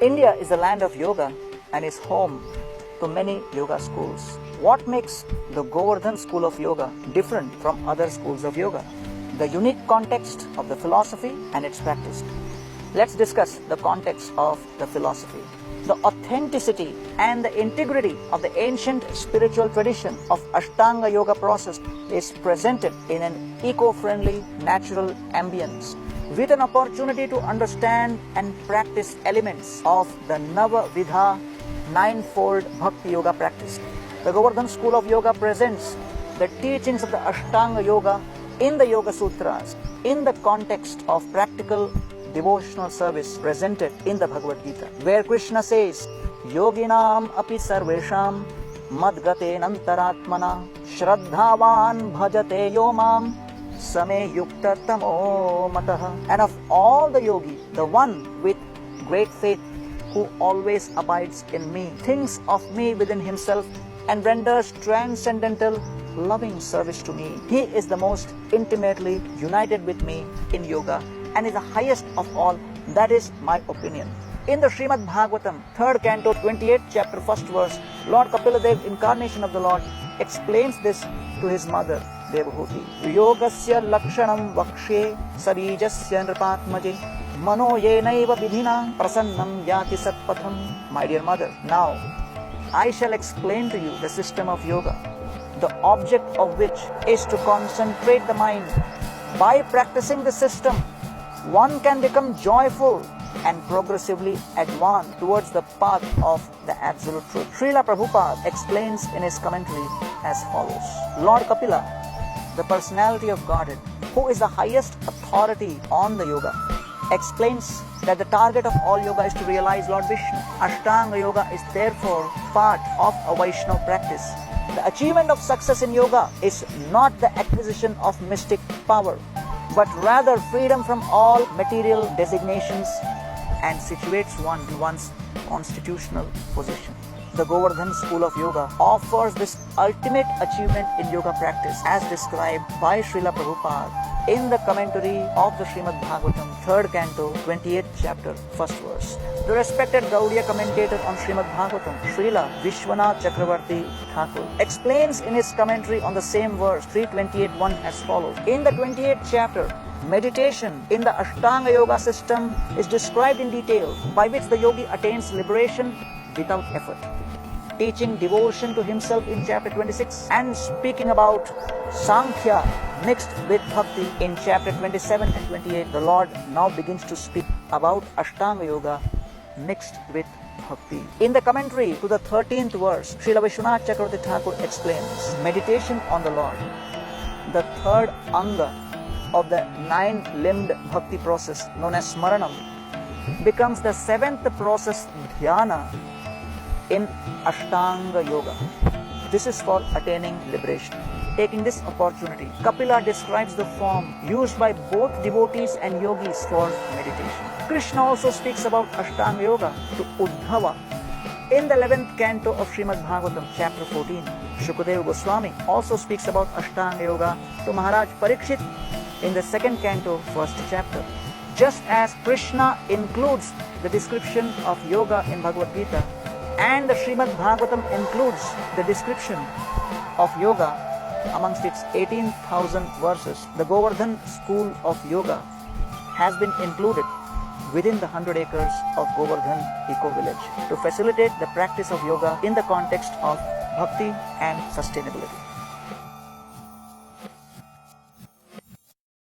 India is the land of yoga and is home to many yoga schools. What makes the Govardhan School of Yoga different from other schools of yoga? The unique context of the philosophy and its practice. Let's discuss the context of the philosophy. The authenticity and the integrity of the ancient spiritual tradition of Ashtanga Yoga process is presented in an eco-friendly, natural ambience, with an opportunity to understand and practice elements of the Nava-Vidha ninefold Bhakti Yoga practice. The Govardhan School of Yoga presents the teachings of the Ashtanga Yoga in the Yoga Sutras in the context of practical devotional service presented in the Bhagavad Gita, where Krishna says, Yoginam api sarvesham madgate nantaratmana shraddhavan bhajate yomam same yukta tamo mataha. And of all the yogi, the one with great faith who always abides in me, thinks of me within himself and renders transcendental loving service to me. He is the most intimately united with me in yoga and is the highest of all. That is my opinion. In the Srimad Bhagavatam, 3rd canto, 28th chapter, 1st verse, Lord Kapiladev, incarnation of the Lord, explains this to his mother, Devabhuti. Yogasya lakshanam vakshe sarijasya nripatmaje mano yenaiva vidhina prasannam yati satpatham. My dear mother, now I shall explain to you the system of yoga, the object of which is to concentrate the mind. By practicing the system, one can become joyful and progressively advance towards the path of the absolute truth. Srila Prabhupada explains in his commentary as follows. Lord Kapila, the personality of Godhead, who is the highest authority on the yoga, explains that the target of all yoga is to realize Lord Vishnu. Ashtanga Yoga is therefore part of a Vaishnava practice. The achievement of success in yoga is not the acquisition of mystic power, but rather freedom from all material designations and situates one in one's constitutional position. The Govardhan School of Yoga offers this ultimate achievement in yoga practice as described by Srila Prabhupada in the commentary of the Srimad Bhagavatam, 3rd canto, 28th chapter, 1st verse. The respected Gaudiya commentator on Srimad Bhagavatam, Srila Vishwanath Chakravarti Thakur, explains in his commentary on the same verse, 328.1 as follows. In the 28th chapter, meditation in the Ashtanga Yoga system is described in detail, by which the yogi attains liberation without effort. Teaching devotion to himself in chapter 26 and speaking about Sankhya mixed with Bhakti in chapter 27 and 28, the Lord now begins to speak about Ashtanga Yoga mixed with Bhakti. In the commentary to the 13th verse, Srila Vishwanath Chakravarti Thakur explains meditation on the Lord, the third anga of the 9-limbed Bhakti process known as Smaranam, becomes the 7th process, Dhyana, in Ashtanga Yoga. This is for attaining liberation. Taking this opportunity, Kapila describes the form used by both devotees and yogis for meditation. Krishna also speaks about Ashtanga Yoga to Uddhava in the 11th canto of Srimad Bhagavatam, chapter 14. Shukadeva Goswami also speaks about Ashtanga Yoga to Maharaj Parikshit in the 2nd canto, 1st chapter. Just as Krishna includes the description of yoga in Bhagavad Gita, and the Srimad Bhagavatam includes the description of yoga amongst its 18,000 verses, the Govardhan School of Yoga has been included within the 100 acres of Govardhan Ecovillage to facilitate the practice of yoga in the context of bhakti and sustainability.